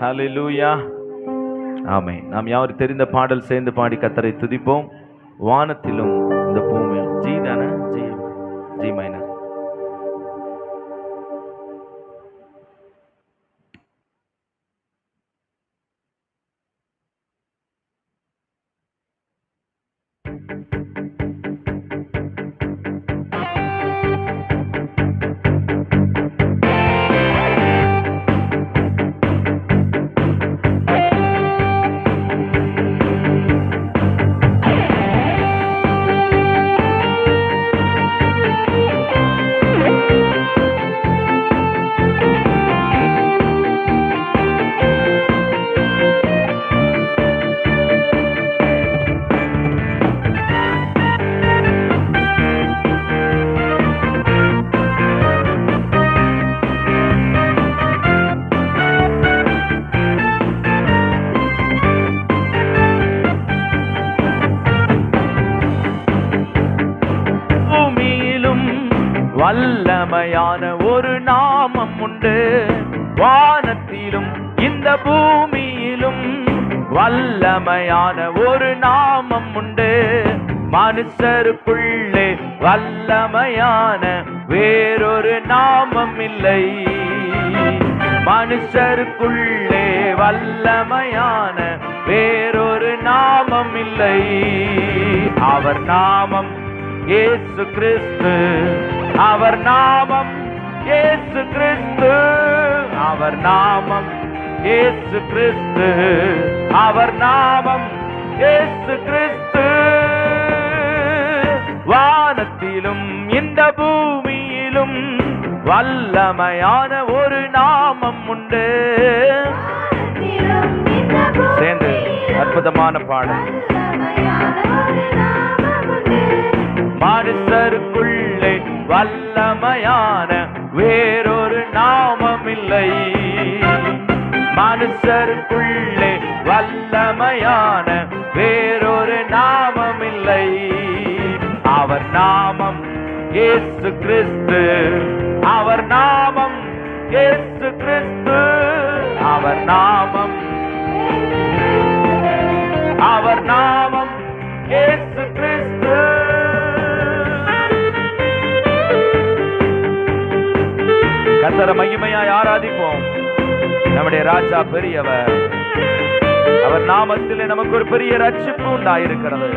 ஹல்லேலூயா. ஆமென். நாம் யாரும் தெரிந்த பாடல் சேர்ந்து பாடி கர்த்தரை துதிப்போம். வானத்திலும் இந்த பூமியில். ஜி தானே? G minor. வல்லமையான ஒரு நாமம் உண்டு. வானத்திலும் இந்த பூமியிலும் வல்லமையான ஒரு நாமம் உண்டு. மனுஷருக்குள்ளே வல்லமையான வேறொரு நாமம் இல்லை. மனுஷருக்குள்ளே வல்லமையான வேறொரு நாமம் இல்லை. அவர் நாமம் இயேசு கிறிஸ்து. அவர் நாமம் இயேசு கிறிஸ்து. அவர் நாமம் இயேசு கிறிஸ்து. அவர் நாமம் இயேசு கிறிஸ்து. வானத்திலும் இந்த பூமியிலும் வல்லமையான ஒரு நாமம் உண்டு. சேர்ந்து அற்புதமான பாடல். மனுஷருக்குள்ளே வல்லமையான வேறொரு நாமம் இல்லை. மனுஷருக்குள்ளே வல்லமையான வேறொரு நாமம் இல்லை. அவர் நாமம் இயேசு கிறிஸ்து. அவர் நாமம் இயேசு கிறிஸ்து. அவர் நாமம் அவர் நாமம் இயேசு கிறிஸ்து. கர்த்தரை மகிமையாய் ஆராதிப்போம். நம்முடைய ராஜா பெரியவர். அவர் நாமத்திலே நமக்கு ஒரு பெரிய ரட்சிப்பு உண்டாயிருக்கிறது.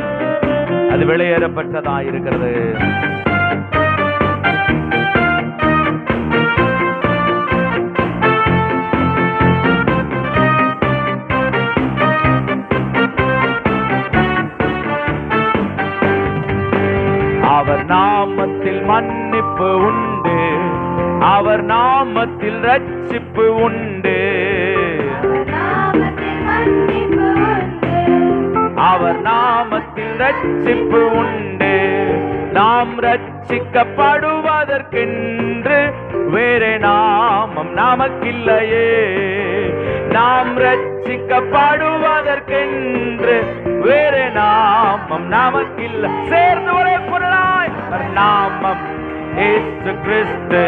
அது வெளியேறப்பட்டதாயிருக்கிறது. அவர் நாமத்தில் மன்னிப்பு உண்டு. அவர் நாமத்தில் ரட்சிப்பு உண்டு. அவர் நாமத்தில் ரட்சிப்பு உண்டு. நாம் ரட்சிக்கப்படுவதற்கென்று வேறு நாமம் நமக்கில்லையே. நாம் ரட்சிக்கப்படுவதற்கென்று வேறு நாமம் நமக்கில்லை. சேர்ந்து ஒரே பொருளாய் நாமம் இயேசு கிறிஸ்து.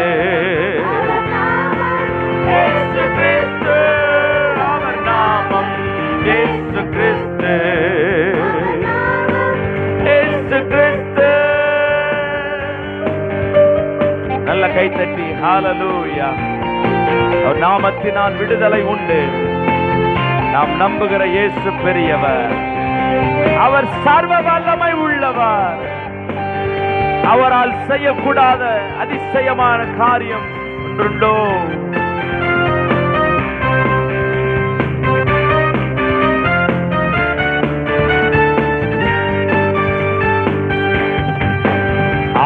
இயேசு கிறிஸ்து. அவர் நாமம் இயேசு கிறிஸ்து. இயேசு கிறிஸ்து. நல்ல கைத்தட்டி ஹல்லேலூயா. அவர் நாமத்தினால் விடுதலை உண்டு. நாம் நம்புகிற இயேசு பெரியவர். அவர் சர்வ வல்லமை உள்ளவர். அவரால் செய்யக்கூடாத அதிசயமான காரியம் ஒன்றுண்டோ?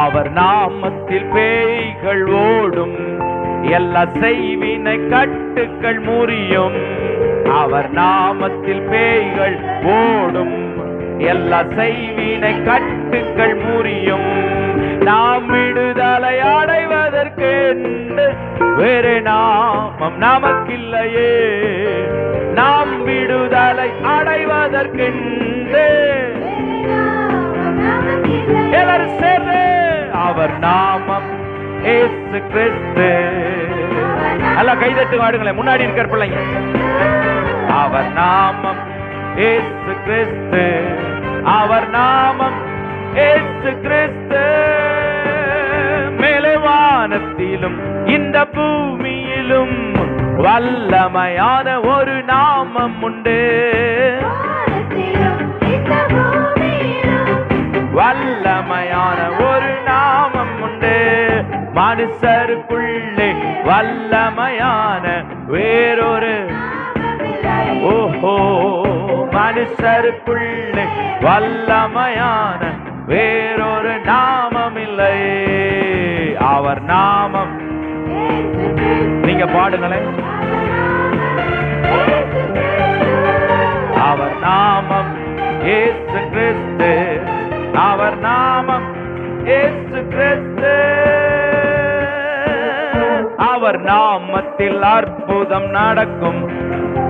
அவர் நாமத்தில் பேய்கள் ஓடும். எல்லா செய்வினை கட்டுக்கள் முறியும். அவர் நாமத்தில் பேய்கள் ஓடும். எல்லா செய்வினை கட்டுக்கள் முறியும். நாம் விடுதலை அடைவதற்கென்று வேறு நாமம் நமக்கில்லையே. நாம் விடுதலை அடைவதற்கென்று எல்லாரும் சேர்ந்து அவர் நாமம் இயேசு கிறிஸ்து. நல்லா கைதட்டு வாடுங்களேன். முன்னாடி இருக்கிற பிள்ளைங்க, அவர் நாமம் இயேசு கிறிஸ்து, அவர் நாமம் இயேசு கிறிஸ்து. மேலே வானத்திலும் இந்த பூமியிலும் வல்லமையான ஒரு நாமம் உண்டு. வல்லமையான ஒரு நாமம் உண்டு. மனுஷருக்குள்ளே வல்லமையான வேறொரு, ஓஹோ, மனுஷருக்குள்ளே வல்லமையான வேறொரு நாமம் இல்லை. அவர் நாமம், நீங்க பாடுங்களேன். அவர் நாமம் இயேசு கிறிஸ்து, அவர் நாமம் இயேசு கிறிஸ்து. அவர் நாமத்தில் அற்புதம் நடக்கும்,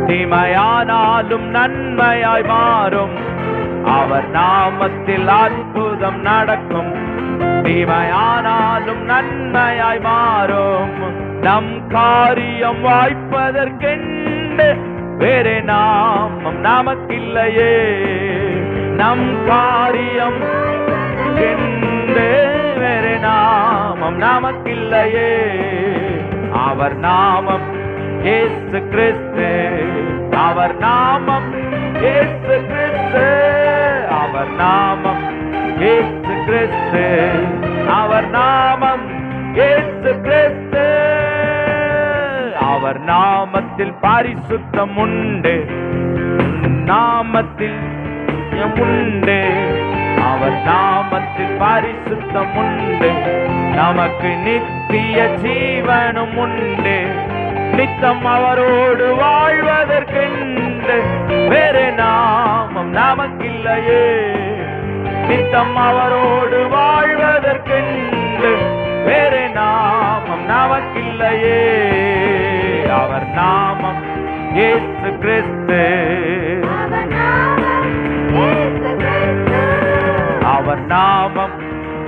தீமையானாலும் நன்மையாய் மாறும். அவர் நாமத்தில் அற்புதம் நடக்கும், தீமையானாலும் நன்மையாய் மாறும். நம் காரியம் வாய்ப்பதற்கென்று வேறே நாமம் நமக்கில்லையே. நம் காரியம் வேறே நாமம் நமக்கில்லையே. அவர் நாமம் இயேசு கிறிஸ்து, அவர் நாமம் இயேசு கிறிஸ்து, அவர் நாமம் இயேசு கிறிஸ்து, அவர் நாமம் இயேசு கிறிஸ்து. அவர் நாமத்தில் பரிசுத்தம் உண்டு, நாமத்தில் உண்டு. அவர் நாமத்தில் பரிசுத்தம் உண்டு, நமக்கு நித்திய ஜீவனும் உண்டு. நித்தம் அவரோடு வாழ்வதற்கென்று வேறு நாமம் நமக்கில்லையே. நித்தம் அவரோடு வாழ்வதற்கென்று வேறு நாமம் நமக்கில்லையே. அவர் நாமம் இயேசு கிறிஸ்து, அவர் நாமம்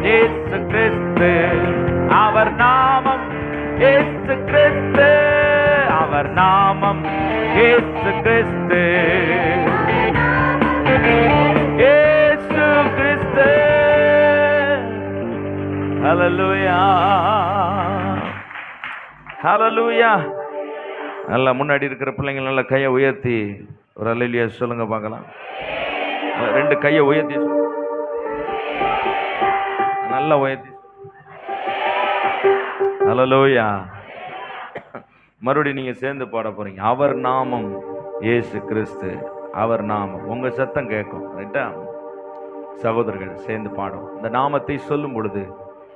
இயேசு கிறிஸ்து, அவர் நாமம் இயேசு கிறிஸ்து, அவர் நாமம் இயேசு கிறிஸ்து, இயேசு கிறிஸ்து. ஹல்லேலூயா, ஹல்லேலூயா. நல்லா முன்னாடி இருக்கிற பிள்ளைங்க நல்லா கையை உயர்த்தி ஒரு அல்லேலூயா சொல்லுங்க பார்க்கலாம். ரெண்டு கையை உயர்த்தி நல்லா உயர்த்தி ஹல்லேலூயா. மறுபடியும் நீங்க சேர்ந்து பாட போறீங்க. அவர் நாமம் இயேசு கிறிஸ்து, அவர் நாமம். உங்க சத்தம் கேட்கும், ரைட்டா? சகோதரர்கள் சேர்ந்து பாடும். இந்த நாமத்தை சொல்லும் பொழுது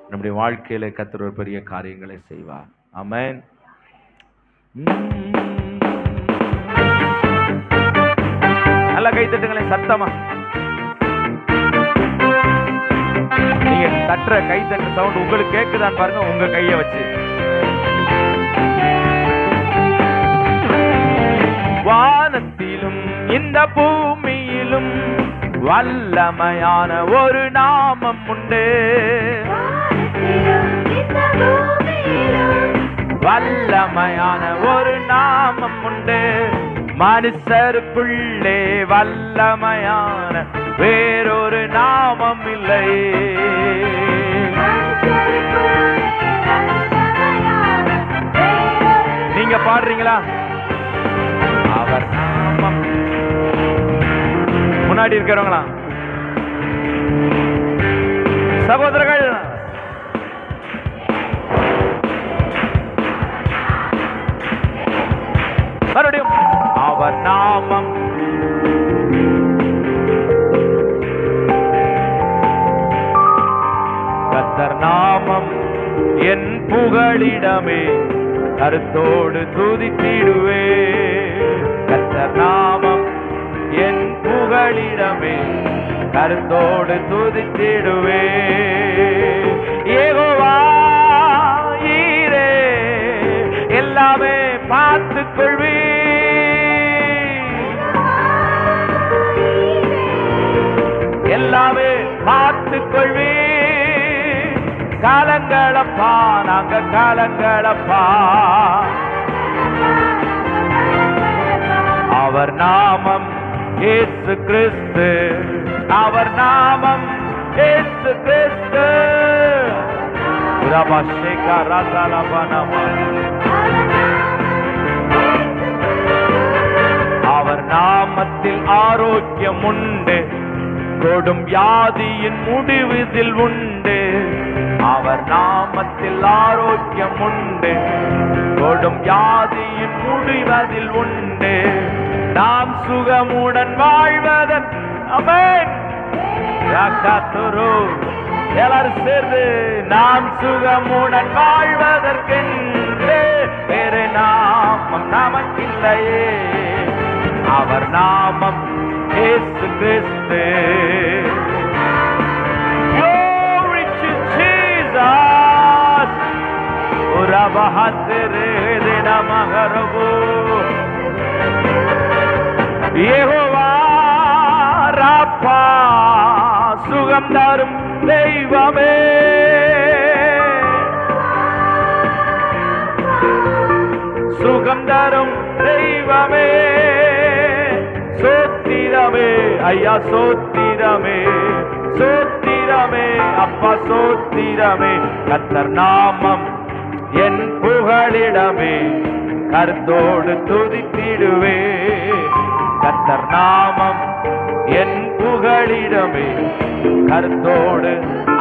நம்முடைய வாழ்க்கையில கர்த்தர் ஒரு பெரிய காரியங்களை செய்வார். ஆமென். நல்லா கை தட்டுங்களேன் சத்தமா. நீங்க தட்டுற கை தட்டுற சவுண்ட் உங்களுக்கு கேக்குதான்னு பாருங்க உங்க கையை வச்சு. வானத்திலும் இந்த பூமியிலும் வல்லமையான ஒரு நாமம் உண்டு. வல்லமையான ஒரு நாமம் உண்டு. மனுஷருக்குள்ளே வல்லமையான வேறொரு நாமம் இல்லை. நீங்க பாடுறீங்களா? அவர் நாமம். முன்னாடி இருக்கிறவங்களா சகோதரர்கள்? மறுபடியும் அவர் நாமம். கர்த்தர் நாமம் என் புகழிடமே, கருத்தோடு துதித்திடுவே. கர்த்தர் நாமம் என் புகழிடமே, கருத்தோடு துதித்திடுவே. யெகோவா ஈரே, எல்லாமே பார்த்துக் கொள்வே. எல்லாமே பார்த்துக் கொள்வே. காலங்களப்பா, நாங்க காலங்களப்பா, அவர் நாமம் இயேசு கிறிஸ்து, அவர் நாமம் இயேசு கிறிஸ்து. அவர் நாமத்தில் ஆரோக்கியம் உண்டு, கொடும் வியாதியின் முடிவில் உண்டு. அவர் நாமத்தில் ஆரோக்கியம் உண்டு, கொடும் வியாதியின் முடிவதில் உண்டு. நாம் சுகமுடன் வாழ்வதன் ஆமென். எல்லாரும் சேர்ந்து நாம் சுகமுடன் வாழ்வதற்கென்று வேறு நாமம் நமக்கில்லையே. அவர் நாமம் இயேசு கிறிஸ்து. Glory to Jesus. யெகோவா ராப்பா, சுகம் தரும் தெய்வமே. சுகம் தரும் தெய்வமே. சோத்திரமே ஐயா, சோத்திரமே, சோத்திரமே அப்பா, சோத்திரமே. கர்த்தர் நாமம் என் புகழிடமே, கருத்தோடு துதித்திடுவே. கர்த்தர் நாமம் என் புகழிடமே, கருத்தோடு.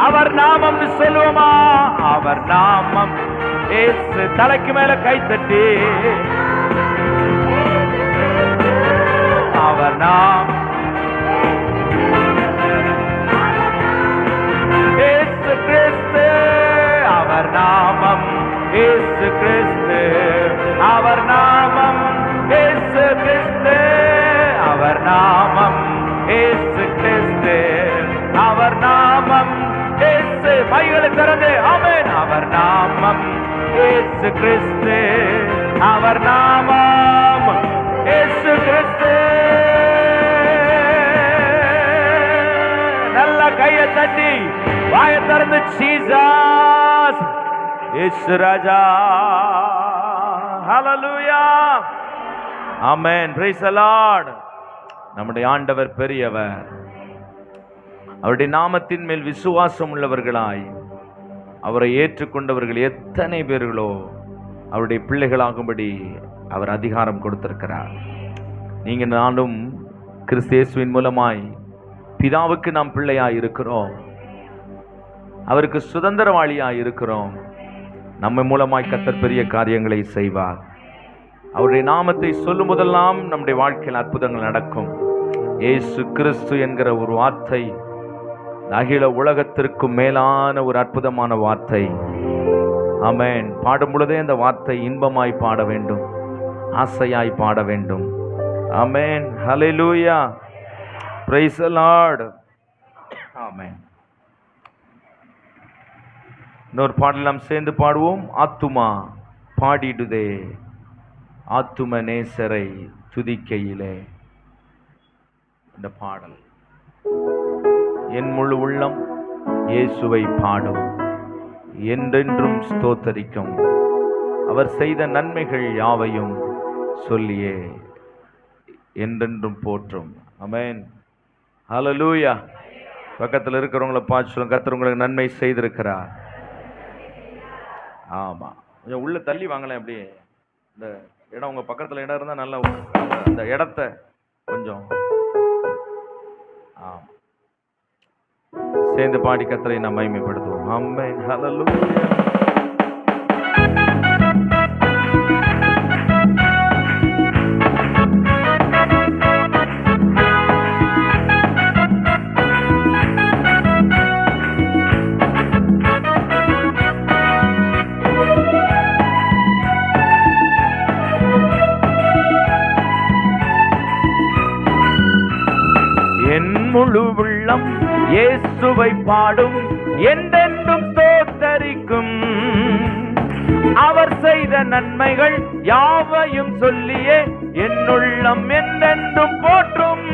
அவர் நாமம் சொல்லுவோமா? அவர் நாமம் இயேசு. தலைக்கு மேல கைத்தட்டி அவர் நாமம் இயேசு கிறிஸ்து. அவர் நாமம் இயேசு கிறிஸ்து. அவர் நாமம் இயேசு கிறிஸ்து. அவர் நாமம் இயேசு கிறிஸ்து. அவர் நாமம் இயேசு. கைகளை திறந்து ஆமென். அவர் நாமம் இயேசு கிறிஸ்து. அவர் நாமம் இயேசு கிறிஸ்து. நல்ல கையை தட்டி வாயை திறந்து ஜீசஸ் இயேசு ராஜா. ஹல்லேலூயா, ஆமென், பிரைஸ் தி லார்ட். நம்முடைய ஆண்டவர் பெரியவர். அவருடைய நாமத்தின் மேல் விசுவாசம் உள்ளவர்களாய் அவரை ஏற்றுக்கொண்டவர்கள் எத்தனை பேர்களோ அவருடைய பிள்ளைகளாகும்படி அவர் அதிகாரம் கொடுத்திருக்கிறார். நீங்க நானும் கிறிஸ்து இயேசுவின் மூலமாய் பிதாவுக்கு நாம் பிள்ளையாய் இருக்கிறோம், அவருக்கு சுதந்திரவாளியாய் இருக்கிறோம். நம்ம மூலமாய் கர்த்தர் பெரிய காரியங்களை செய்வார். அவருடைய நாமத்தை சொல்லும் போதெல்லாம் நம்முடைய வாழ்க்கையில் அற்புதங்கள் நடக்கும். இயேசு கிறிஸ்து என்கிற ஒரு வார்த்தை அகில உலகத்திற்கும் மேலான ஒரு அற்புதமான வார்த்தை. ஆமென். பாடும் பொழுதே அந்த வார்த்தை இன்பமாய் பாட வேண்டும், ஆசையாய் பாட வேண்டும். ஆமென். ஹல்லேலூயா, பிரைஸ் தி லார்ட். ஆமென். இன்னொரு பாடல் நாம் சேர்ந்து பாடுவோம். ஆத்துமா பாடிடுதே ஆத்தும நேசரை துதிக்கையிலே. இந்த பாடல் என் முழு உள்ளம் இயேசுவை பாடும், என்றென்றும் ஸ்தோத்தரிக்கும், அவர் செய்த நன்மைகள் யாவையும் சொல்லியே என்றென்றும் போற்றும். ஆமென். ஹல்லேலூயா. பக்கத்தில் இருக்கிறவங்கள பார்த்து சொல்லுங்க, கர்த்தர் உங்களுக்கு நன்மை செய்திருக்கிறார். ஆமா, கொஞ்சம் உள்ள தள்ளி வாங்கலாம். அப்படியே இந்த இடம் உங்க பக்கத்துல இடம் இருந்தா நல்லா அந்த இடத்த கொஞ்சம் சேர்ந்து பாடி கர்த்தரை நாம் மகிமைப்படுத்துவோம். ஆமென். ஹல்லேலூயா. என் முழு உள்ளம் இயேசுவை பாடும், என்றென்றும் ஸ்தோத்தரிக்கும், அவர் செய்த நன்மைகள் யாவையும் சொல்லியே என் உள்ளம் என்றென்றும் போற்றும்.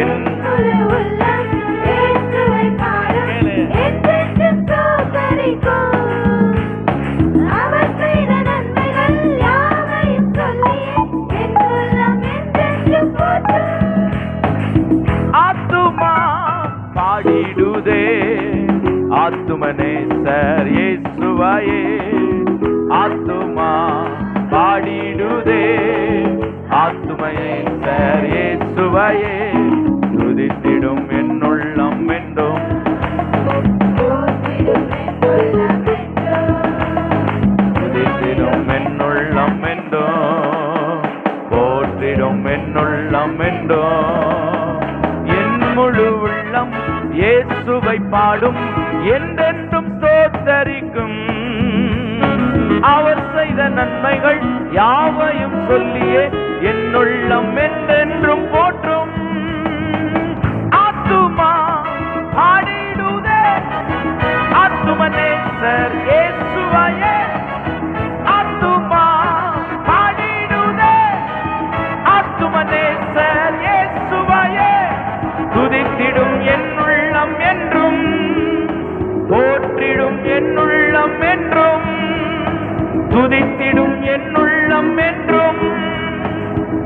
என் முழு உள்ளம் இயேசுவை பாடும், என்றென்றும் ஸ்தோத்தரிக்கும், அவர் செய்த நன்மைகள் யாவையும் சொல்லியே என் உள்ளம் ஆத்துமனேசர் இயேசுவையே ஆத்துமா பாடிடுதே. ஆத்துமனேசர் இயேசுவையே துதித்திடும் என்னுள்ளம் என்றும். துதித்திடும் என்னுள்ளம் என்றும், போற்றிடும் என்னுள்ளம் என்றும். என் முழு உள்ளம் இயேசுவை பாடும், என்றென்றும் ஸ்தோத்தரிக்கும். அவர் செய்த நன்மைகள் யாவையும் சொல்லியே என்னுள்ளம் என்றென்றும் போற்றும். ஆத்துமா பாடிடுதே. ஆத்துமனேசர் இயேசுவையே ஆத்துமா பாடிடுதே. ஆத்துமனேசர் இயேசுவையே துதித்திடும் என்னுள்ளம் என்றும், போற்றிடும் என்னுள்ளம் என்றும். துதித்திடும் என்னுள்ளம் என்றும்,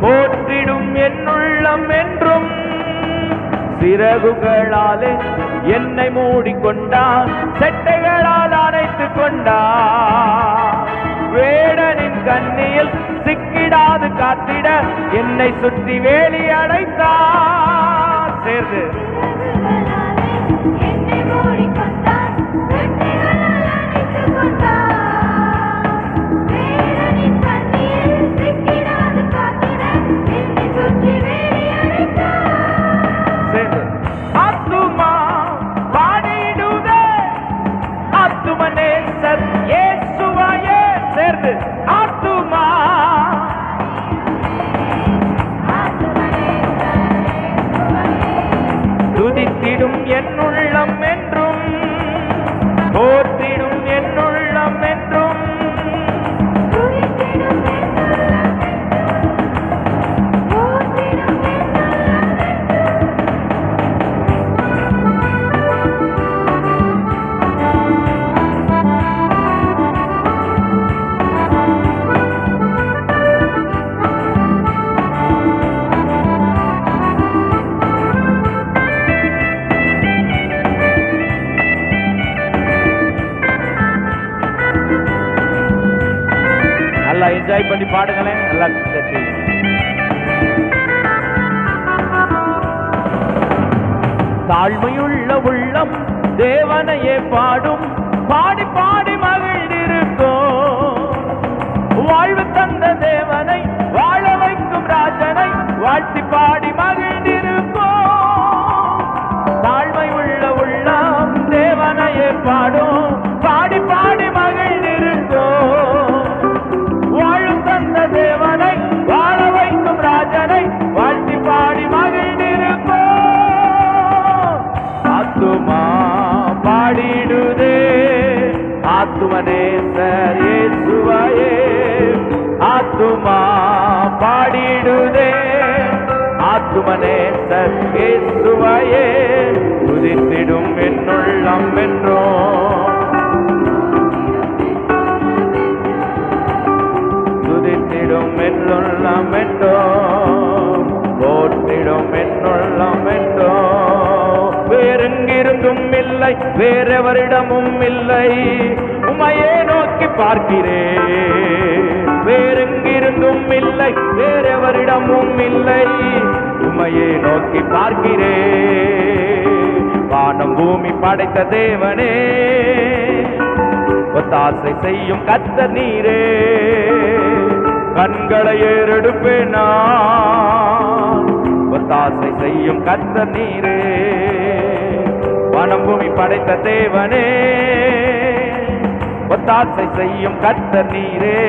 போற்றிடும் என்னுள்ளம் என்றும். சிறகுகளாலே என்னை மூடிக்கொண்டார், செட்டைகளால் அணைத்துக் கொண்டார். வேடனின் கண்ணியில் சிக்கிடாது காத்திட என்னை சுற்றி வேலி அடைத்தார். சேர்ந்து ஆத்துமா துதித்திடும் என்னுள்ளம் என்றும், போற்றிடும் என்னுள்ளம் என்றும். நல்லா என்ஜாய் பண்ணி பாடுங்களேன். நல்லா தட்டி. தாழ்மையுள்ள உள்ளம் தேவனையே பாடும், பாடி பாடி மகிழ்ந்திருக்கும். வாழ்வு தந்த தேவனை, வாழ வைக்கும் ராஜனை வாழ்த்தி பாடி மகிழ்ந்திருக்கும். தாழ்மையுள்ள உள்ளம் தேவனையே பாடும், பாடி பாடி மகிழ்ந்திருக்கும். வாழும் தந்த தேவனை, வாழ வைக்கும் ராஜனை வாழ்த்தி பாடி மகிழ்ந்திருக்கும். ஆத்துமா பாடிடுதே. ஆத்துமனேசர் இயேசுவையே ஆத்துமா பாடிடுதே. ஆத்துமனேசர் இயேசுவையே துதித்திடும் என்னுள்ளம் என்றும். துதித்திடும் என்னுள்ளம் என்றும், போற்றிடும் என்னுள்ளம் என்றும். வேறெங்கிருந்தும் இல்லை, வேறெவரிடமும் இல்லை, உமையே நோக்கி பார்க்கிறேன். வேறெங்கிருந்தும் இல்லை, வேறெவரிடமும் இல்லை, உமையே நோக்கி பார்க்கிறேன். வானம் பூமி படைத்த தேவனே, ஒத்தாசை செய்யும் கர்த்தர் நீரே. கண்களை ஏறெடுப்பேன் நான், ஒத்தாசை செய்யும் கர்த்தர் நீரே. வானம் பூமி படைத்த தேவனே, ஒத்தாசை செய்யும் கர்த்தர் நீரே.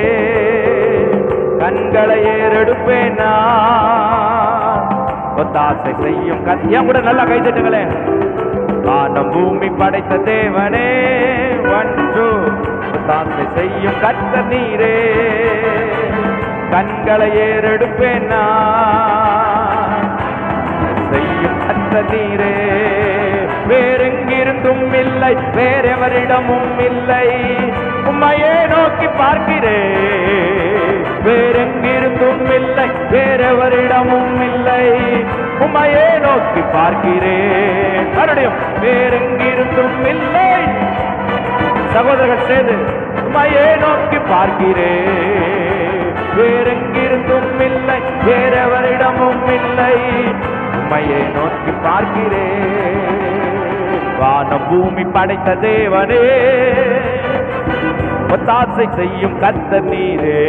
கண்களை ஏறெடுப்பேன் நான், ஒத்தாசை செய்யும் கர்த்தர். ஏன் கூட நல்லா கைதட்டுங்களேன். வானம் பூமி படைத்த தேவனே, ஒன்று ஒத்தாசை செய்யும் கர்த்தர் நீரே. கண்களை ஏறெடுப்பேன் நான், செய்யும் கர்த்தர் நீரே. வேறெங்கிருந்தும் இல்லை, வேறெவரிடமும் இல்லை, உம்மையே நோக்கி பார்க்கிறேன். வேறெங்கிருந்தும் இல்லை, வேறெவரிடமும் இல்லை, உம்மையே நோக்கி பார்க்கிறேன். மறுபடியும் வேறெங்கிருந்தும் இல்லை. சகோதரர்கள் சேர்ந்து உம்மையே நோக்கி பார்க்கிறேன். வேறெங்கிருந்தும் இல்லை, வேறெவரிடமும் இல்லை. உம்மையே நோக்கி பார்க்கிறேன். வானம் பூமி படைத்த தேவனே, ஒத்தாசை செய்யும் கர்த்தர் நீரே.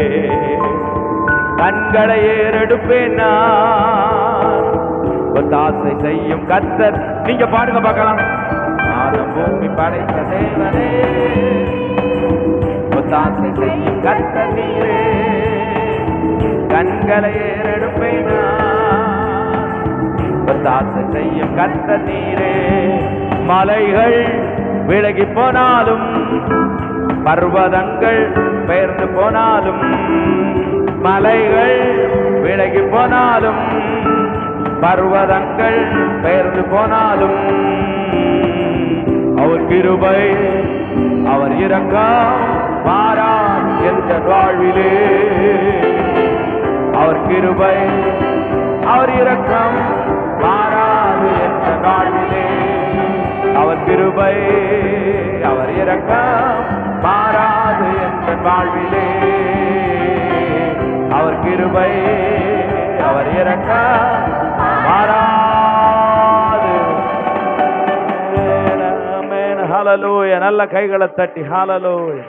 கண்களை ஏறெடுப்பேன் நான், ஒத்தாசை செய்யும் கர்த்தர். நீங்க பாடுங்க பார்க்கலாம். வானம் பூமி படைத்த தேவனே, ஒத்தாசை செய்யும் கர்த்தர் நீரே. கண்களை ஏறெடுப்பேன் நான், ஒத்தாசை செய்யும் கர்த்தர் நீரே. மலைகள் விலகி போனாலும், பர்வதங்கள் பெயர்ந்து போனாலும், மலைகள் விலகி போனாலும், பர்வதங்கள் பெயர்ந்து போனாலும், அவர் கிருபை அவர் இரக்கம் மாறார் என்ற வாழ்விலே. அவர் கிருபை அவர் இரக்கம் மாறாது என்ற வாழ்விலே. அவர் கிருபை அவர் இரக்கம் மாறாது என்ற வாழ்விலே. அவர் கிருபை அவர் இரக்கம் மாறாது. ஹல்லேலூயா. நல்ல கைகளை தட்டி ஹல்லேலூயா.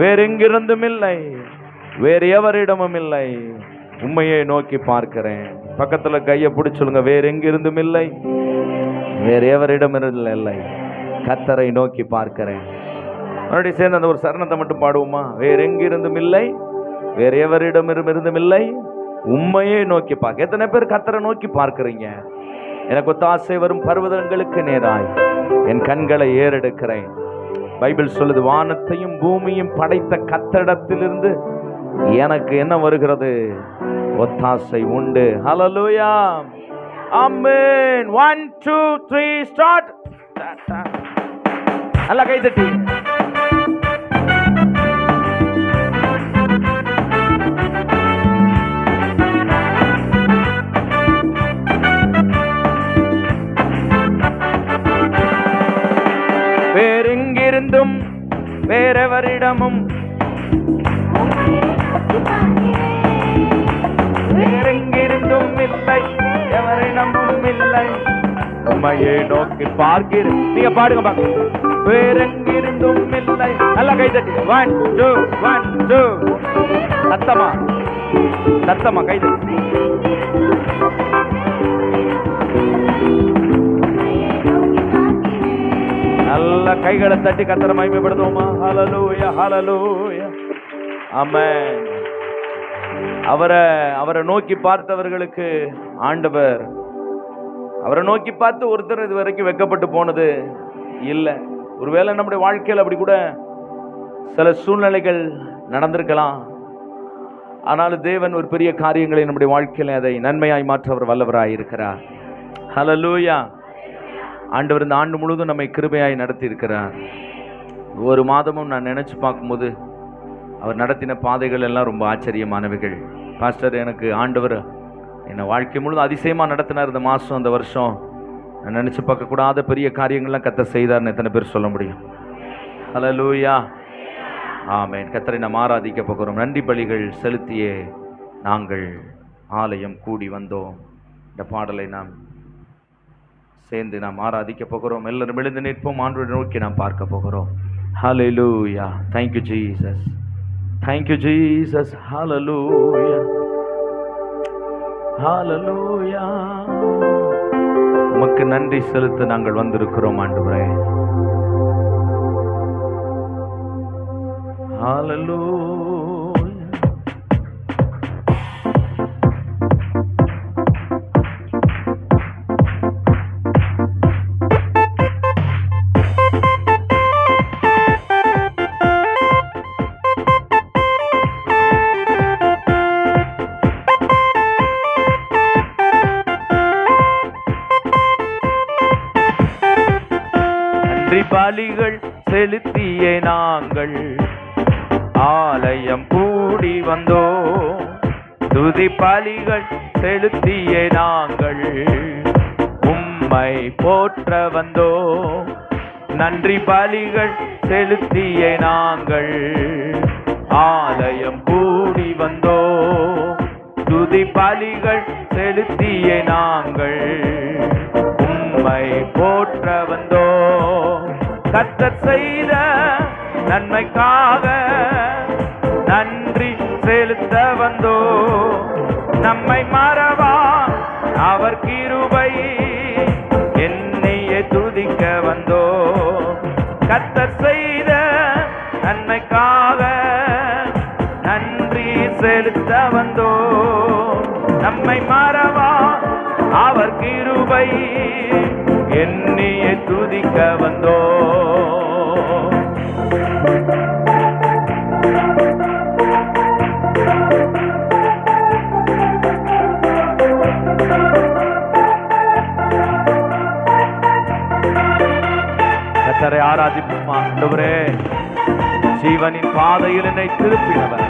வேறெங்கிருந்தும் இல்லை, வேறு எவரிடமும் இல்லை. உண்மையை நோக்கி பார்க்கிறேன். பக்கத்துல கையை பிடிச்சுங்க. வேற எங்கிருந்தும் இல்லை, வேறு எவரிடம் இல்லை, கர்த்தரை நோக்கி பார்க்கிறேன். மறுபடியும் சேர்ந்து அந்த ஒரு சரணத்தை மட்டும் பாடுவோமா? வேற எங்கிருந்தும் இல்லை, வேற எவரிடம் இருந்தும் இல்லை, உண்மையை நோக்கி பார்க்க. எத்தனை பேர் கர்த்தரை நோக்கி பார்க்கிறீங்க? எனக்கு ஒத்தாசை வரும் பர்வதங்களுக்கு நேராய் என் கண்களை ஏறெடுக்கிறேன். பைபிள் சொல்லுது, வானத்தையும் பூமியும் படைத்த கர்த்தரிடத்திலிருந்து எனக்கு என்ன வருகிறது? ஒத்தாசை உண்டு. ஹல்லேலூயா. ஆமென். 1 2 3 ஸ்டார்ட். நல்ல கை தட்டி. வேறெங்கிருந்தும் வேறெவரிடமும், வேறெங்கிருந்தும் இல்லை, எவரிடமும் இல்லை. உம்மையை நோக்கி பார்க்கிறேன். நீங்க பாடுங்க பாக்க. வேறெங்கிருந்தும் இல்லை. நல்ல கை தட்டி. 1 2 1 2. சத்தமா சத்தமா கை தட்டி. நல்ல கைகளை தட்டி கர்த்தரை மகிமைப்படுத்துவோமா? ஹல்லேலூயா ஹல்லேலூயா. ஆமென். அவரை நோக்கி பார்த்தவர்களுக்கு ஆண்டவர், அவரை நோக்கி பார்த்து ஒருத்தர் இது வரைக்கும் வெட்கப்பட்டு போனது இல்லை. ஒருவேளை நம்முடைய வாழ்க்கையில் அப்படி கூட சில சூழ்நிலைகள் நடந்திருக்கலாம். ஆனாலும் தேவன் ஒரு பெரிய காரியங்களை நம்முடைய வாழ்க்கையில் அதை நன்மையாய் மாற்ற அவர் வல்லவராய் இருக்கிறார். ஹல்லேலூயா. ஆண்டவர் இந்த ஆண்டு முழுவதும் நம்மை கிருபையாய் நடத்தி இருக்கிறார். ஒரு மாதமும் நான் நினைச்சு பார்க்கும்போது அவர் நடத்தின பாதைகள் எல்லாம் ரொம்ப ஆச்சரியமானவைகள். பாஸ்டர், எனக்கு ஆண்டவர் என்னை வாழ்க்கை முழுவதும் அதிசயமாக நடத்தினார் இந்த மாதம், அந்த வருஷம். நான் நினச்சி பார்க்கக்கூடாத பெரிய காரியங்கள்லாம் கர்த்தர் செய்தார்னு எத்தனை பேர் சொல்ல முடியும்? ஹல்லேலூயா. ஆமென். கர்த்தரை நாம் ஆராதிக்க போகிறோம். நன்றி பலிகள் செலுத்தியே நாங்கள் ஆலயம் கூடி வந்தோம். இந்த பாடலை நாம் சேர்ந்து நாம் ஆராதிக்க போகிறோம். எல்லாரும் எழுந்து நிற்போம். ஆண்டவரை நோக்கி நாம் பார்க்க போகிறோம். ஹல்லேலூயா. Thank you Jesus. Thank you Jesus. Hallelujah. Hallelujah. உமக்கு நன்றி செலுத்த நாங்கள் வந்திருக்கிறோம் ஆண்டவரே. Hallelujah. பலிகள் செலுத்தியே நாங்கள் ஆலயம் கூடி வந்தோம். துதி பலிகள் செலுத்தியே நாங்கள் உம்மை போற்ற வந்தோ, நன்றி பலிகள் செலுத்திய நாங்கள் ஆலயம் கூடி வந்தோ, துதி பலிகள் செலுத்திய நாங்கள் உம்மை போற்ற வந்தோ. கர்த்தர் செய்த நன்மைக்காக நன்றி செலுத்த வந்தோ, நம்மை மறவா அவர் கிருபை என்னையே துதிக்க வந்தோ. கர்த்தர் செய்த நன்மைக்காக நன்றி செலுத்த வந்தோ, நம்மை மறவா அவர் கிருபை என்னையே துதிக்க வந்தோ. கர்த்தரை ஆராதிப்போம். ஆண்டவரே, ஜீவனின் பாதையில் என்னை திருப்பினவர்,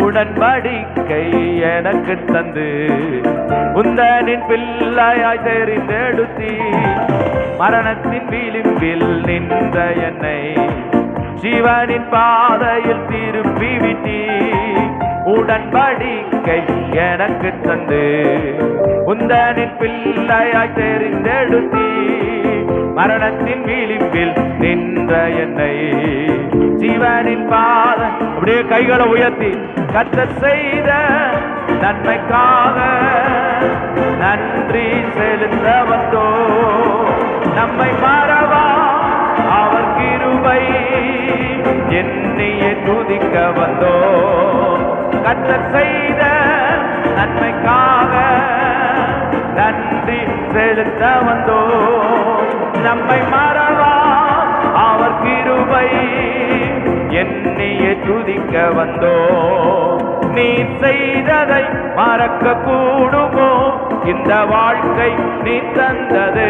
உடன்படிக்கை எனக்கு தந்து உந்தனின் பிள்ளையாய் தெரிந்தெடுத்தி, மரணத்தின் விளிம்பில் நின்ற என்னை ஜீவனின் பாதையில் திருப்பி விட்டி. உடன்படிக்கை எனக்கு தந்து உந்தனின் பிள்ளையாய் தெரிந்தெடுத்தி, மரணத்தின் விளிம்பில் நின்ற என்னை ஜீவனின் பாதை. அப்படியே கைகளை உயர்த்தி கர்த்தர் செய்த நன்மைக்காக நன்றி செலுத்த வந்தோ, நம்மை மறவா அவர் கிருபை என்னையே துதிக்க வந்தோ. கர்த்தர் செய்த நன்மைக்காக நன்றி செலுத்த வந்தோ, நம்மை மறவா அவர் கிருபை என்னையே துதிக்க வந்தோ. நீ செய்ததை மறக்க கூடுமோ, இந்த வாழ்க்கை நீ தந்தது.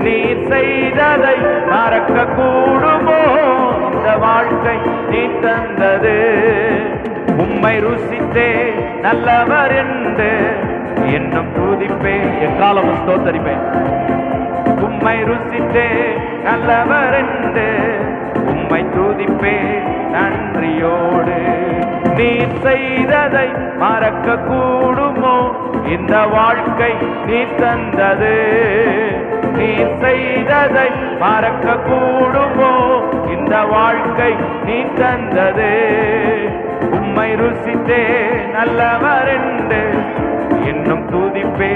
நீ செய்ததை மறக்க கூடுமோ, இந்த வாழ்க்கை நீ தந்தது. உம்மை ருசித்தே நல்லவர் என்று என்னும் துதிப்பே, எக்காலமும் ஸ்தோத்தரிப்பேன். உம்மை ருசித்தே நல்லவர் என்று உம்மை துதிப்பே நன்றியோடு. நீ செய்ததை மறக்க கூடுமோ, இந்த வாழ்க்கை நீ தந்தது. நீ செய்ததை மறக்க கூடுமோ, இந்த வாழ்க்கை நீ தந்தது. உம்மை ருசித்தே நல்லவர் என்று இன்னும் துதிப்பே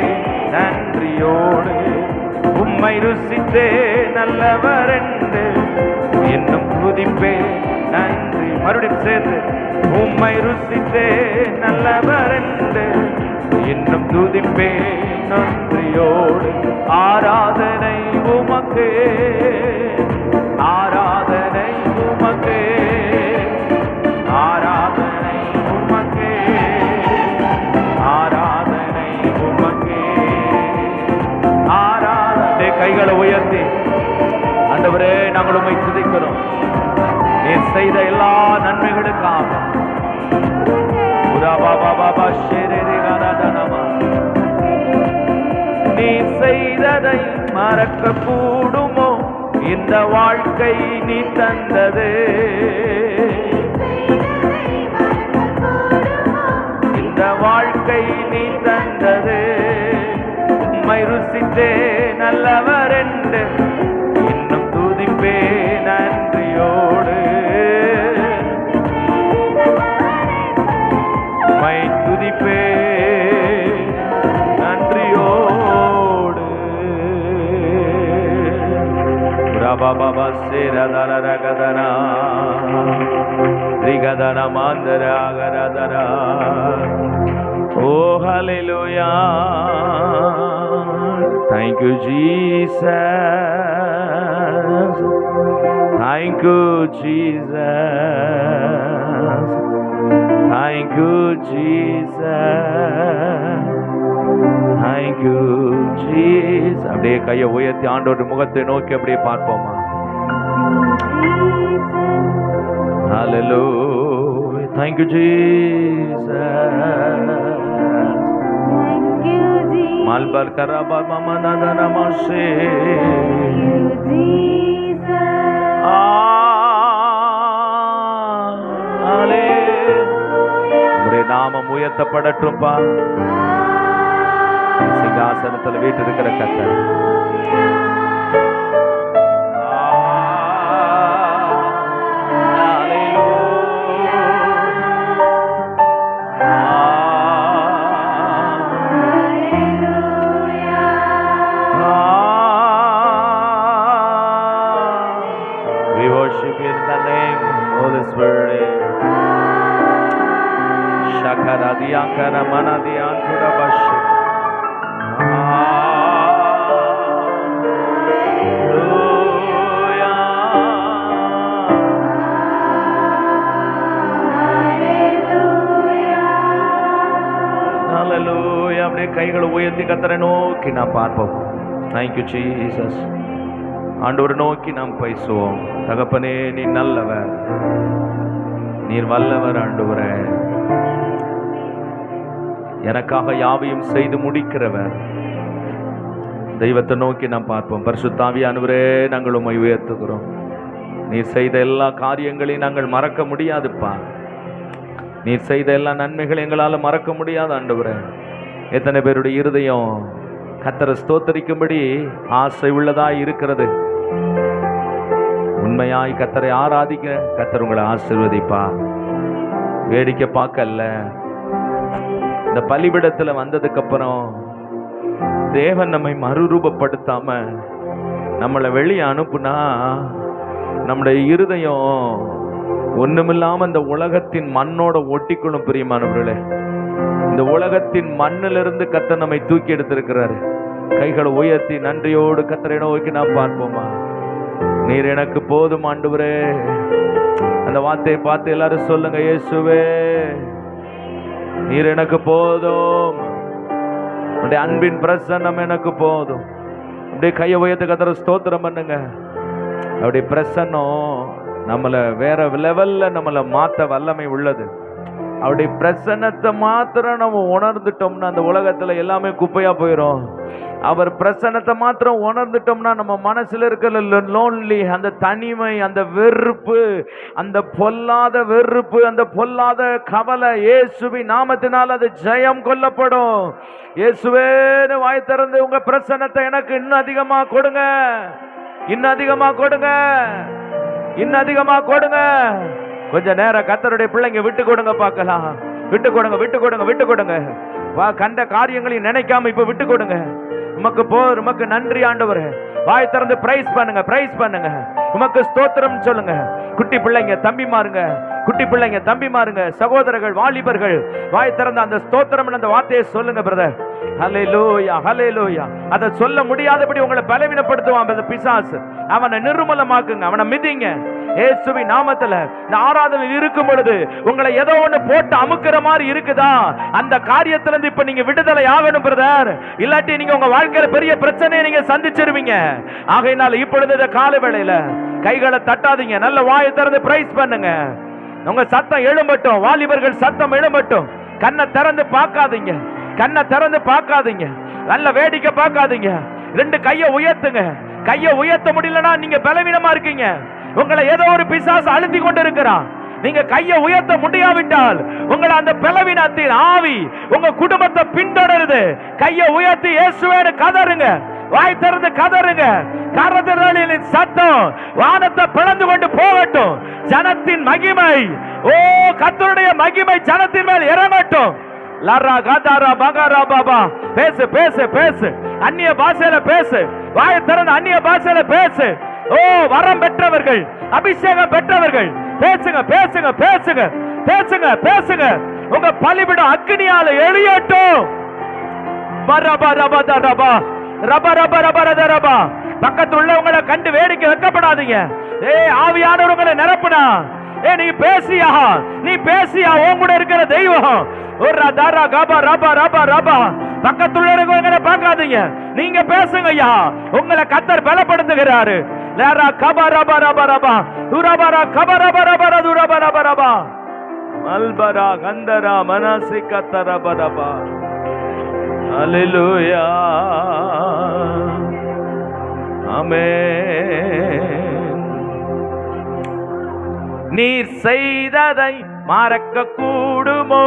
நன்றியோடு. உம்மை ருசித்தே நல்லவர் என்று இன்னும் துதிப்பே நன்றி. மறுபடியும் சேர்ந்து உம்மை ருசித்தே நல்லவர் என்று இன்னும் துதிப்பே நன்றியோடு. ஆராதனை உமக்கே, ஆராதனை உமக்கே, ஆராதனை உமக்கே, ஆராதனை உமக்கே, ஆராதனை. கைகளை உயர்த்தி ஆண்டவரே, நாங்கள் உம்மை துதிக்கிறோம். நீர் செய்த எல்லா நன்மைகளுக்காக. நீ செய்ததை மறக்க கூடுமோ, இந்த வாழ்க்கை நீ தந்தது. இந்த வாழ்க்கை நீ தந்தது. உம்மை ருசித்தே நல்லவர் என்று இன்னும் துதிப்பே நன்றியோடு. உம்மை துதிப்பே நன்றியோடு. பிரபபப சேரதரகதனா ரிகதன மாந்தராகரதரா. ஓ ஹல்லேலூயா. Thank you Jesus. Thank you Jesus. Thank you Jesus. Thank you Jesus. அப்படியே கையை உயர்த்தி ஆண்டவருடைய முகத்தை நோக்கி அப்படியே பார்ப்போமா. Hallelujah. Thank you, Jesus. Thank you, Jesus. Malbar karaba mama nadana mashe. Thank you, Jesus. உம்முடைய நாமம் உயர்த்தப்படட்டும்பா. சிங்காசனத்தில் வீட்டிருக்கிற கர்த்தர். We worship you in the name of Holy Spirit. Shakara diyankara mana diyantura bashi. Hallelujah. அப்படியே கைகளை உயர்த்தி கர்த்தரை நோக்கி நாம் பார்ப்போம். Thank you, Jesus. ஆண்டவரை நோக்கி நாம் பேசுவோம். தகப்பனே, நீ நல்லவர், நீர் வல்லவர். ஆண்டவரே, எனக்காக யாவையும் செய்து முடிக்கிறவர். தெய்வத்தை நோக்கி நாம் பார்ப்போம். பரிசுத்த ஆவியானவரே, நாங்கள் உம்மை உயர்த்துகிறோம். நீர் செய்த எல்லா காரியங்களையும் நாங்கள் மறக்க முடியாதுப்பா. நீர் செய்த எல்லா நன்மைகளை எங்களால் மறக்க முடியாது. ஆண்டவரே, எத்தனை பேருடைய இருதயம் கர்த்தரை ஸ்தோத்தரிக்கும்படி ஆசை உள்ளதாய் இருக்கிறது. உண்மையாய் கர்த்தரை ஆராதிக்க கர்த்தர் உங்களை ஆசீர்வதிப்பா. வேடிக்கை பார்க்கல. இந்த பலிபீடத்தில் வந்ததுக்கு அப்புறம் தேவன் நம்மை மறுரூபப்படுத்தாம நம்மளை வெளியே அனுப்புனா நம்முடைய இருதயம் ஒண்ணுமில்லாம இந்த உலகத்தின் மண்ணோட ஒட்டிக்கணும். பிரியமானவர்களே, இந்த உலகத்தின் மண்ணிலிருந்து கர்த்தர் நம்மை தூக்கி எடுத்திருக்கிறாரு. கைகளை உயர்த்தி நன்றியோடு கர்த்தரை நோக்கி நாம் பார்ப்போமா. நீர் எனக்கு போதும் ஆண்டவரே. அந்த வார்த்தையை பார்த்து எல்லாரும் சொல்லுங்க, இயேசுவே நீர் எனக்கு போதும். உடைய அன்பின் பிரசன்னம் எனக்கு போதும். அப்படியே கையை உயர்த்து கர்த்தரை ஸ்தோத்திரம் பண்ணுங்க. அப்படி பிரசன்னம் நம்மளை வேற லெவல்ல நம்மளை மாத்த வல்லமை உள்ளது. அவருடைய பிரசன்னத்தை மாத்திரம் நம்ம உணர்ந்துட்டோம்னா அந்த உலகத்துல எல்லாமே குப்பையா போயிடும். அவர் பிரசன்னத்தை மாத்திரம் உணர்ந்துட்டோம்னா நம்ம மனசுல இருக்கிற லோன்லி, அந்த தனிமை, அந்த வெறுப்பு, அந்த பொல்லாத வெறுப்பு, அந்த பொல்லாத கவலை இயேசுவின் நாமத்தினால் அது ஜெயம் கொள்ளப்படும். இயேசுவேன்னு வாய் திறந்து உங்க பிரசன்னத்தை எனக்கு இன்னும் அதிகமா கொடுங்க, இன்னும் அதிகமா கொடுங்க, இன்னும் அதிகமா கொடுங்க. கொஞ்ச நேரம் கர்த்தருடைய பிள்ளைங்க விட்டு கொடுங்க பார்க்கலாம். விட்டு கொடுங்க, விட்டு கொடுங்க, விட்டு கொடுங்க. வா, கண்ட காரியங்களையும் நினைக்காம இப்ப விட்டு கொடுங்க. உமக்கு உமக்கு நன்றி ஆண்டவரே. வாய் திறந்து பிரைஸ் பண்ணுங்க, பிரைஸ் பண்ணுங்க. உமக்கு ஸ்தோத்திரம் சொல்லுங்க. குட்டி பிள்ளைங்க, தம்பி மாறுங்க, குட்டி பிள்ளைங்க, தம்பி மாறுங்க, சகோதரர்கள், வாலிபர்கள், வாய் திறந்த அந்த ஸ்தோத்திரம் அந்த வார்த்தையை சொல்லுங்க பிரதர். ஹல்லேலூயா, ஹல்லேலூயா. அதை சொல்ல முடியாதபடி உங்களை பலவீனப்படுத்துவான் அந்த பிசாசு. அவனை நிர்மூலமாக்குங்க, அவனை மிதிங்க இயேசுவின் நாமத்துல. இந்த ஆராதனையில் இருக்கும் பொழுது உங்களை ஏதோ ஒண்ணு போட்டு அமுக்கிற மாதிரி இருக்குதா, அந்த காரியத்துல இருந்து இப்ப நீங்க விடுதலை ஆகணும் பிரதர். இல்லாட்டி நீங்க உங்க வாழ்க்கையில பெரிய பிரச்சனையை நீங்க சந்திச்சிருவீங்க. ஆகையினால இப்பொழுது இந்த கால வேளையில கைகளை தட்டாதீங்க, நல்ல வாயை திறந்து பிரைஸ் பண்ணுங்க. உங்க சத்தம் எழும்பட்டும், வாலிபர்கள் சத்தம் எழும்பட்டும். கண்ணை திறந்து பார்க்காதீங்க, கண்ணை திறந்து பார்க்காதீங்க, நல்ல வேடிக்கை பார்க்காதீங்க. ரெண்டு கையை உயர்த்துங்க. கையை உயர்த்த முடியலன்னா நீங்க பலவீனமா இருக்கீங்க. உங்களை ஏதோ ஒரு பிசாசு அழுத்தி கொண்டு இருக்கிறான். நீங்க கையை உயர்த்த முடியாவிட்டால் உங்களை அந்த பலவீனத்தின் ஆவி உங்க குடும்பத்தை பின்தொடருது. கையை உயர்த்தி இயேசுவேன்னு கதறுங்க, வாய் திறந்து கதறுங்க. கரதறலின் சத்தம் வானத்தை பிளந்து கொண்டு போகட்டும். ஜனத்தின் மகிமை, ஓ கர்த்தருடைய மகிமை ஜனத்தின் மேல் இறங்கட்டும். லரா கதாரா பகாரா பாபா. பேசு பேசு பேசு, அந்நிய பாஷையில பேசு, வாய் திறந்து அந்நிய பாஷையில பேசு. ஓ வரம் பெற்றவர்கள், அபிஷேகம் பெற்றவர்கள், பேசுங்க பேசுங்க பேசுங்க பேசுங்க பேசுங்க. உங்க பலிபீடம் அக்னியால எரியட்டும். பரபா ரபா ரபா ரபா ரபா ரபா ரபா. பக்கத்துல உள்ளவங்களை கண்டு வேடிக்கை வைக்கப்படாதீங்க. ஆவியானவர் உங்களை நிரப்புனா, நீ பேசியா, நீ பேசியா, உன் கூட இருக்கிற தெய்வம். ஒரு தாரா கபா ரபா ரபா ரபா. பக்கத்துல இருக்கிறவங்களை பார்க்காதீங்க, நீங்க பேசுங்க ஐயா. உங்களை கர்த்தர் பலப்படுத்துகிறாரு. லரா கபரபரபரபா துரபர கபரபரபர துரபரபரபா மல்பரா கந்தரா மனசிக தரபரபா. அல்லேலூயா ஆமென். நீர் செய்ததை மறக்க கூடுமோ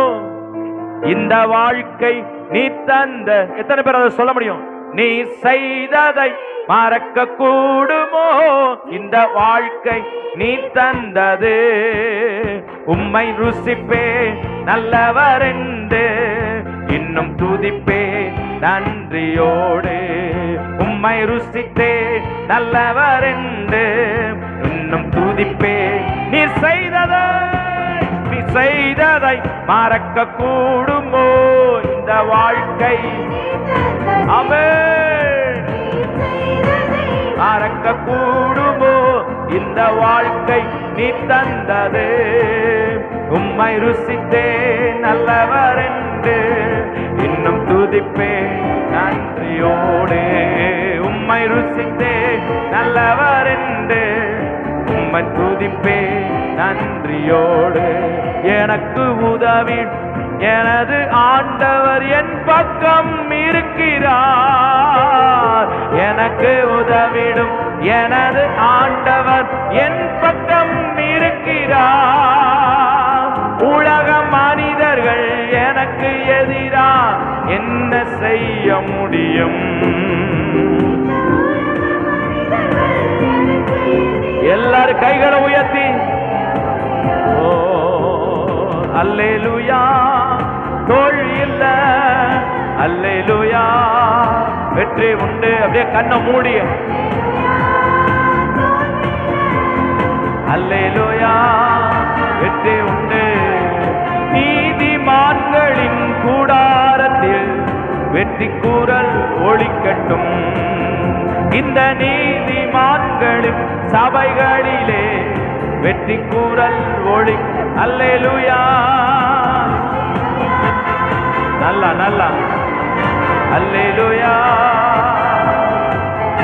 இந்த வாழ்க்கை நீ தந்த? எத்தனை பேர் அதை சொல்ல முடியும்? நீ செய்ததை மறக்க கூடுமோ இந்த வாழ்க்கை நீ தந்தது? உம்மை ருசிப்பே நல்லவர் என்று இன்னும் துதிப்பே நன்றியோடு. உம்மை ருசித்தே நல்லவர் என்று இன்னும் துதிப்பே. நீ செய்ததை மறக்க கூடுமோ இந்த வாழ்க்கை? ஆமென். மறக்க கூடுமோ இந்த வாழ்க்கை நீ தந்தது? உம்மை ருசித்தே நல்லவர் என்று இன்னும் துதிப்பே நன்றியோடு. உம்மை ருசித்தே நல்லவர் என்று உம்மை துதிப்பே நன்றியோடு. எனக்கு உதவி எனது ஆண்டவர் என் பக்கம் இருக்கிறார். எனக்கு உதவிடும் எனது ஆண்டவர் என் பக்கம் இருக்கிறார். உலக மனிதர்கள் எனக்கு எதிரா என்ன செய்ய முடியும்? எல்லாரும் கைகளை உயர்த்தி ஓ அல்லேலூயா. தோல்வி இல்ல, அல்லேலூயா, வெற்றி உண்டு. அப்படியே கண்ணை மூடி அல்லேலூயா, வெற்றி உண்டு. நீதிமான்களின் கூடாரத்தில் வெற்றி கூறல் ஒலிக்கட்டும். இந்த நீதிமான்களின் சபைகளிலே வெற்றி கூறல் ஒளி. அல்லேலூயா. நல்லா நல்லா அல்லேலூயா.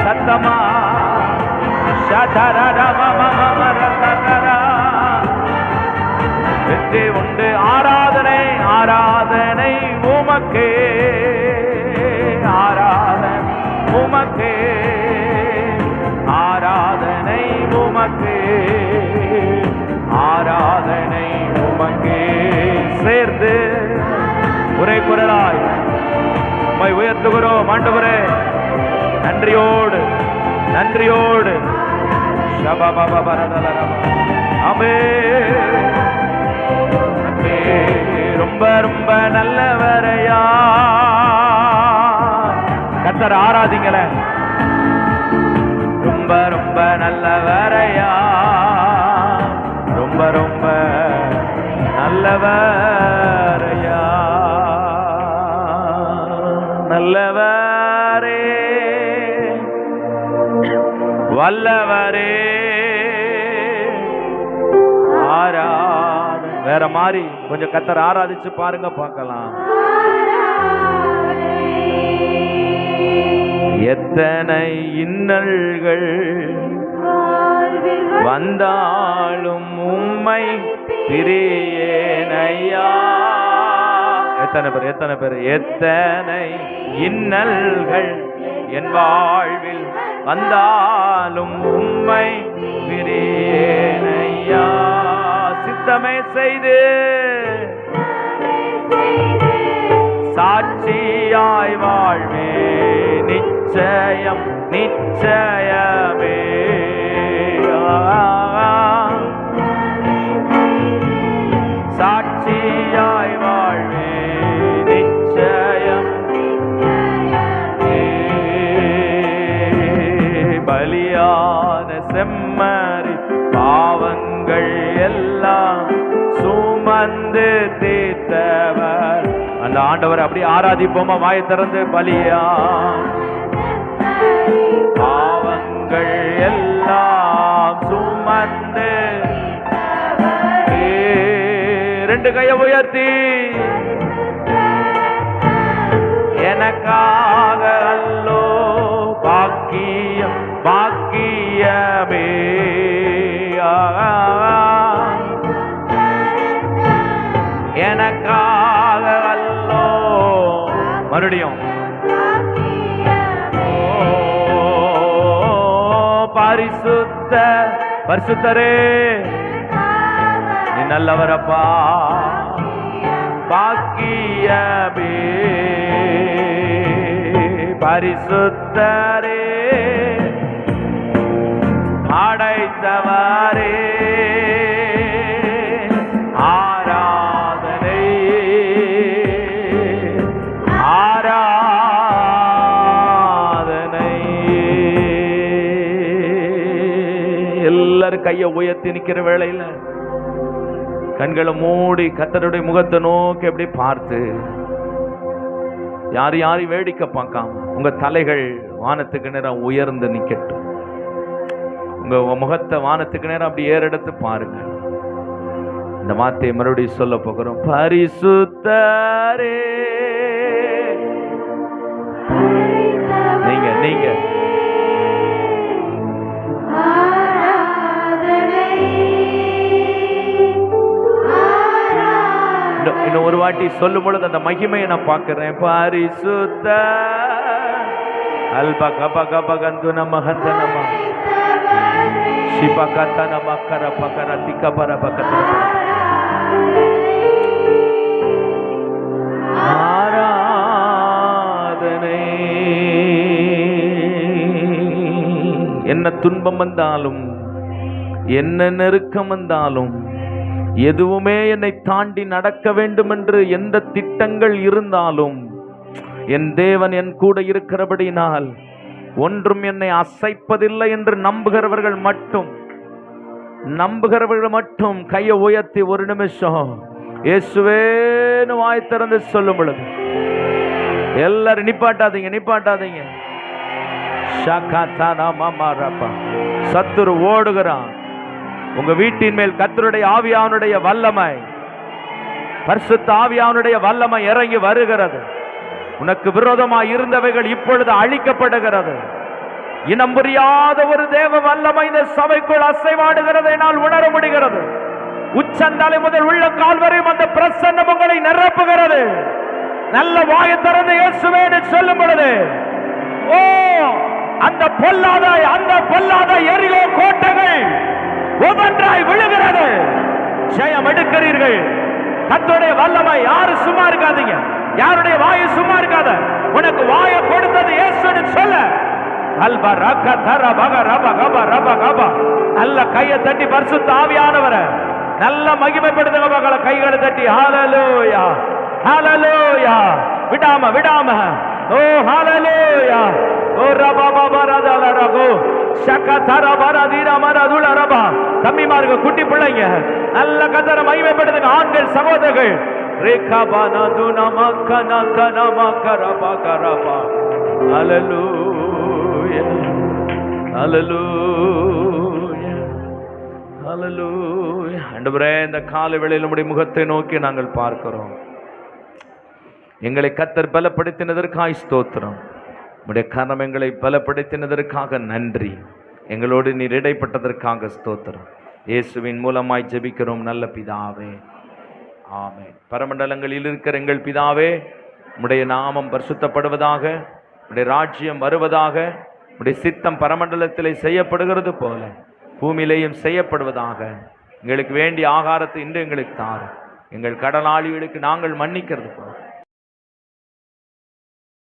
சத்தமா வெற்றி உண்டு. ஆராதனை ஆராதனை உமக்கே, ஆராதனை உமக்கே, ஆராதனை உமக்கே, ஆராதனை உமக்கே. சேர்ந்து ஒரே குரலாய் உம்மை உயர்த்துகிறோம் ஆண்டவரே. நன்றியோடு நன்றியோடு ரொம்ப ரொம்ப நல்லவரையா. கர்த்தரை ஆராதிங்கள. ரொம்ப ரொம்ப நல்லவரையா, ரொம்ப ரொம்ப நல்லவரையா. நல்லவரே வல்லவரே ஆராத. வேற மாதிரி கொஞ்சம் கர்த்தரை ஆராதிச்சு பாருங்க, பார்க்கலாம். எத்தனை இன்னல்கள் வந்தாலும் உம்மை பிரியேனையா. எத்தனை பேர் எத்தனை பேர்? எத்தனை இன்னல்கள் என் வாழ்வில் வந்தாலும் உம்மை பிரியேனையா. சித்தமே செய்து சாட்சியாய் வாழ்வே நிச்சயம் நிச்சயமே. சாட்சியாய் வாழ்வே நிச்சயம். பலியான செம்மறி பாவங்கள் எல்லாம் சுமந்து தீர்த்தவர். அந்த ஆண்டவர் அப்படி ஆராதிப்போமா? வாயை திறந்து. பலியா பாவங்கள் எல்லாம் சுமந்து. ரெண்டு கையை உயர்த்தி எனக்காக அல்லோ பாக்கியம் பாக்கிய பரிசுத்த பரிசுத்தரே நீ நல்லவரப்பா. பாக்கியமே பரிசுத்தரே படைத்தவரே ஆராதனை ஆராதனை. எல்லாரும் கையை உயர்த்தி நிக்கிற வேளையில கண்களை மூடி கர்த்தருடைய முகத்தை நோக்கி எப்படி பார்த்து யாரையும் வேடிக்கை பார்க்காம உங்க தலைகள் வானத்துக்கு நேரம் உயர்ந்து நிக்கட்டும். உங்க முகத்தை வானத்துக்கு நேரம் அப்படி ஏறெடுத்து பாருங்க. இந்த வார்த்தையை மறுபடியும் சொல்ல போகிறோம். பரிசுத்தரே நீங்க நீங்க இன்னும் ஒரு வாட்டி சொல்லும் பொழுது அந்த மகிமையை நான் பார்க்கிறேன். பரிசுத்த அல்பா கபா கபா கந்து நம ஹந்த நம சிபா கத நம கர பகர திகபர பகத ஆராதனை. என்ன துன்பம் வந்தாலும் என்ன நெருக்கம் வந்தாலும் எதுவுமே என்னை தாண்டி நடக்க வேண்டும் என்று எந்த திட்டங்கள் இருந்தாலும் என் தேவன் என் கூட இருக்கிறபடினால் ஒன்றும் என்னை அசைப்பதில்லை என்று நம்புகிறவர்கள் மட்டும் கையை உயர்த்தி ஒரு நிமிஷம் இயேசுவேன்னு வாய் திறந்து சொல்லும் பொழுது எல்லாரும் நிப்பாட்டாதீங்க. சத்துரு ஓடுகிறான். உங்க வீட்டின் மேல் கர்த்தருடைய ஆவியானுடைய வல்லமை, பரிசுத்த ஆவியானுடைய வல்லமை இறங்கி வருகிறது. உனக்கு விரோதமாய் இருந்தவைகள் இப்பொழுது அழிக்கப்படுகிறது. இனம் புரியாத ஒரு தேவ வல்லமை இந்த சபைக்குள் அசைவாடுகிறதை என்னால் உணர முடிகிறது. உச்சந்தலை முதல் உள்ள கால் வரையும் அந்த பிரசன்னம் உங்களை நிரப்புகிறது. நல்ல வாயை திறந்து இயேசுவே என்று சொல்லும் பொழுது ஓ அந்த பொல்லாத எரிகோ கோட்டைகள் ஒவ்வொன்றாய் விழுகிறது. ஜெயம் எடுக்கிறீர்கள். கர்த்தருடைய வல்லமை. யாரும் சும்மா இருக்காதீங்க. யாருடைய வாயை சும்மா இருக்காத. உனக்கு வாயை கொடுத்தது இயேசுன்னு சொல்ல. அல்பா ரக தர பக ரப கப ரப கப. நல்ல கையை தட்டி பரிசுத்த ஆவியானவரை நல்ல மகிமைப்படுத்துங்க. மக்களை கைகளை தட்டி ஹalleluya ஹalleluya. விடாம ஓ ஹalleluya ஓ ரப பப ரதல ரகோ ஷகதர பரதீர மரதுல ரபா. தம்பிமார்க குட்டி பிள்ளைங்க நல்ல கர்த்தரை மகிமைப்படுத்துங்க. ஆண்கள் சகோதரர்கள் ரேகபானது நமக்கனத நமக்கரபா கரபா. ஹalleluya ஹalleluya ஹalleluya. ஆண்டவரே இந்த காலை வேளையில் உம்முடைய முகத்தை நோக்கி நாங்கள் பார்க்கிறோம். எங்களை கர்த்தர் பலப்படுத்தினதற்காய் ஸ்தோத்திரம். உம்முடைய கரம் எங்களை பலப்படுத்தினதற்காக நன்றி. எங்களோடு நீர் இடைப்பட்டதற்காக ஸ்தோத்திரம். இயேசுவின் மூலமாய் ஜெபிக்கிறோம் நல்ல பிதாவே, ஆமென். பரமண்டலங்களில் இருக்கிற எங்கள் பிதாவே, உம்முடைய நாமம் பரிசுத்தப்படுவதாக, உம்முடைய ராஜ்யம் வருவதாக, உம்முடைய சித்தம் பரமண்டலத்திலே செய்யப்படுகிறது போல பூமியிலேயும் செய்யப்படுவதாக. எங்களுக்கு வேண்டிய ஆகாரத்தை இன்று எங்களுக்கு தாரும். எங்கள் கடனாளிகளுக்கு நாங்கள் மன்னிக்கிறது போல